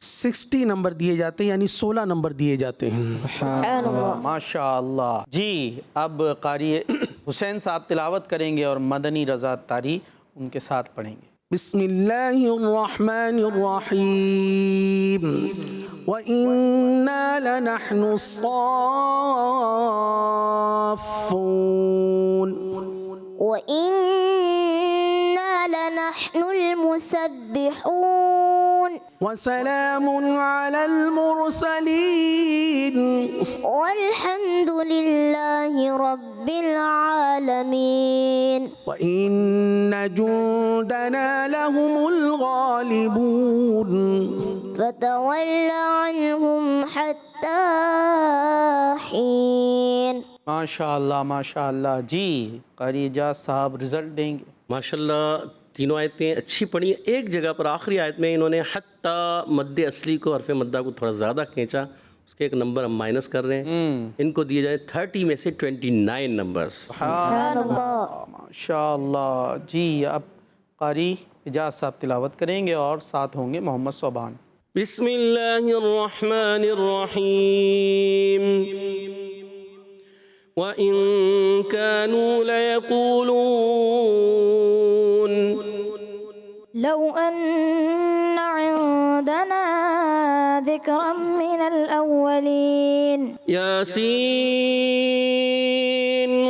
60 نمبر دیے جاتے ہیں، یعنی 16 نمبر دیے جاتے ہیں۔ سبحان اللہ۔ ماشاءاللہ۔ جی اب قاری حسین صاحب تلاوت کریں گے اور مدنی رضا اتاری ان کے ساتھ پڑھیں گے۔ بسم اللہ الرحمن الرحیم وَإِنَّا لَنَحْنُ الصَّافُّونَ وَإِنَّا لَنَحْنُ الْمُسَبِّحُونَ وَسَلَامٌ عَلَى الْمُرْسَلِينَ وَالْحَمْدُ لِلَّهِ رَبِّ الْعَالَمِينَ وَإِنَّ جُندَنَا لَهُمُ الْغَالِبُونَ فَتَوَلَّ عَنْهُمْ حَتَّى حِينٍ۔ ماشاءاللہ ماشاءاللہ۔ جی قاری اعجاز صاحب رزلٹ دیں گے۔ ماشاءاللہ تینوں آیتیں اچھی پڑھی ہیں۔ ایک جگہ پر آخری آیت میں انہوں نے حتیٰ مد اصلی کو، حرف مدہ کو تھوڑا زیادہ کھینچا، اس کے ایک نمبر ہم مائنس کر رہے ہیں، ان کو دیے جائیں 30 میں سے 29 نمبرز۔ سبحان اللہ۔ ماشاءاللہ۔ جی اب قاری اعجاز صاحب تلاوت کریں گے اور ساتھ ہوں گے محمد صوبان۔ بسم اللہ الرحمن الرحیم وَإِن كَانُوا لَيَقُولُونَ لو أن عندنا ذكرا من الأولين یاسین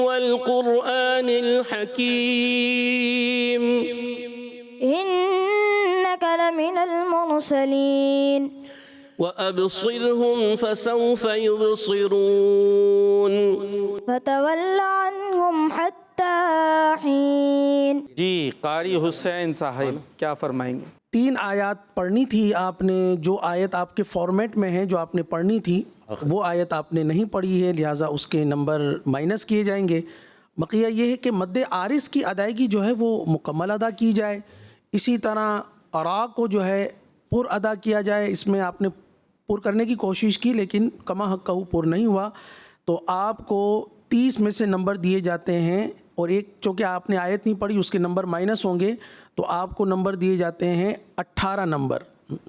والقرآن الحکیم إنك لمن المرسلين وَأَبْصِرْهُمْ فَسَوْفَ يُبْصِرُونَ فتول عنهم حتى حين۔ جی قاری حسین صاحب کیا فرمائیں گے؟ 3 آیات پڑھنی تھی آپ نے، جو آیت آپ کے فارمیٹ میں ہے جو آپ نے پڑھنی تھی وہ آیت آپ نے نہیں پڑھی ہے، لہٰذا اس کے نمبر مائنس کیے جائیں گے۔ بقیہ یہ ہے کہ مد عارض کی ادائیگی جو ہے وہ مکمل ادا کی جائے، اسی طرح اراء کو جو ہے پر ادا کیا جائے۔ اس میں آپ نے پر کرنے کی کوشش کی لیکن کما حق کا پر نہیں ہوا، تو آپ کو 30 میں سے نمبر دیے جاتے ہیں، اور ایک چونکہ آپ نے آیت نہیں پڑھی اس کے نمبر مائنس ہوں گے، تو آپ کو نمبر دیے جاتے ہیں 18 نمبر۔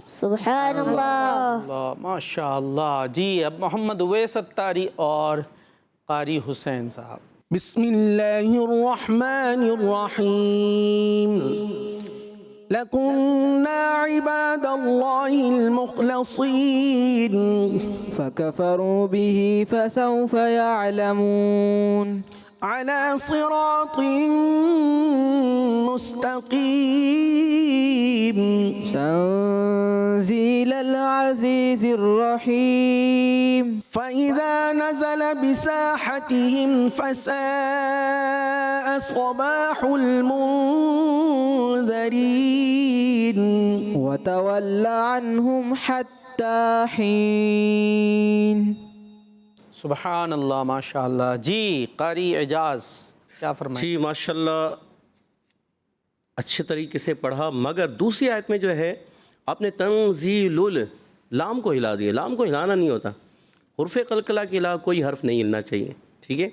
سبحان اللہ۔ ماشاءاللہ۔ جی اب محمد اویس اتاری اور قاری حسین صاحب۔ بسم الله الرحمن الرحيم لكنا عباد الله المخلصين فكفروا به فسوف يعلمون على صراط مستقيم تنزيل العزيز الرحيم فإذا نزل بساحتهم فساء صباح المنذرين وتول عنهم حتى حين سبحان اللہ ماشاء اللہ. جی قاری اعجاز کیا فرمائیں؟ جی ماشاءاللہ اچھے طریقے سے پڑھا، مگر دوسری آیت میں جو ہے آپ نے تنزیل لام کو ہلا دیا. لام کو ہلانا نہیں ہوتا، حرف قلقلہ کے علاوہ کوئی حرف نہیں ہلنا چاہیے، ٹھیک ہے.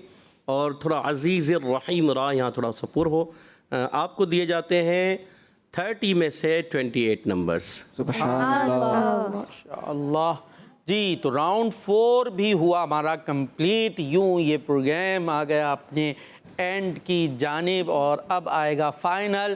اور تھوڑا عزیز الرحیم را یہاں تھوڑا سپور ہو. آپ کو دیے جاتے ہیں 30 میں سے 28 نمبرز. سبحان اللہ. ماشاء اللہ. جی تو راؤنڈ 4 بھی ہوا ہمارا کمپلیٹ. یوں یہ پروگرام آ گیا اپنے اینڈ کی جانب، اور اب آئے گا فائنل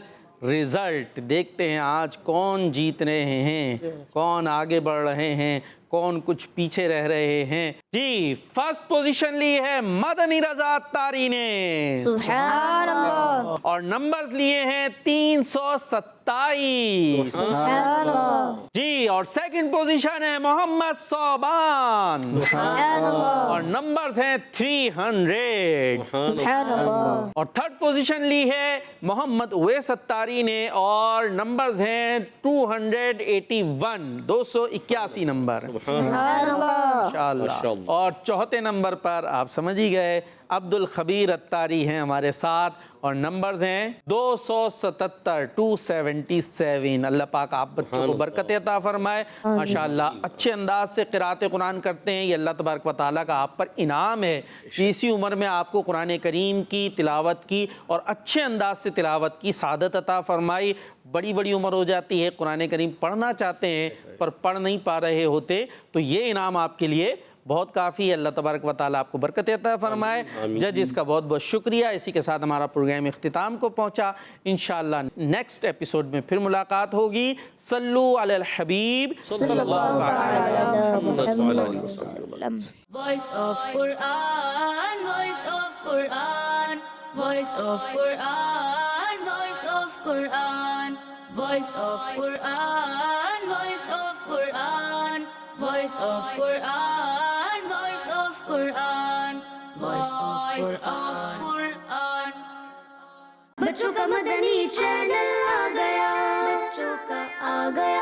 رزلٹ. دیکھتے ہیں آج کون جیت رہے ہیں، کون آگے بڑھ رہے ہیں، کون کچھ پیچھے رہ رہے ہیں. جی فرسٹ پوزیشن لی ہے مدنی رضا اتاری نے، سبحان اللہ. اور نمبرز لیے ہیں 327. سبحان اللہ. جی اور سیکنڈ پوزیشن ہے محمد صوبان، سبحان اللہ. اور نمبرز ہیں 300. سبحان اللہ. اور تھرڈ پوزیشن لی ہے محمد اویس اتاری نے، اور نمبرز ہیں 281، 281 نمبر. سبحان اللہ. ماشاءاللہ. اور چوتھے نمبر پر آپ سمجھ ہی گئے عبد الخبیر اتاری ہیں ہمارے ساتھ، اور نمبرز ہیں 277، 277. اللہ پاک آپ بچوں کو برکت عطا فرمائے. ماشاءاللہ اچھے انداز سے قرأت قرآن کرتے ہیں، یہ اللہ تبارک و تعالیٰ کا آپ پر انعام ہے کہ اسی عمر میں آپ کو قرآن کریم کی تلاوت کی اور اچھے انداز سے تلاوت کی سعادت عطا فرمائی. بڑی بڑی عمر ہو جاتی ہے، قرآن کریم پڑھنا چاہتے ہیں پر پڑھ نہیں پا رہے ہوتے، تو یہ انعام آپ کے لیے بہت کافی ہے. اللہ تبارک و تعالیٰ آپ کو برکت عطا فرمائے. جج کا بہت بہت شکریہ. اسی کے ساتھ ہمارا پروگرام اختتام کو پہنچا. انشاءاللہ نیکسٹ ایپیسوڈ میں پھر ملاقات ہوگی. صلو علی الحبیب صلی اللہ علیہ وسلم. Voice of Quran, voice of Quran, voice of Quran, voice of Quran, voice of Quran, voice of Quran, voice of Quran, voice of Quran, voice of Quran. بچوں کا مدنی چینل آ گیا، بچوں کا آ گیا.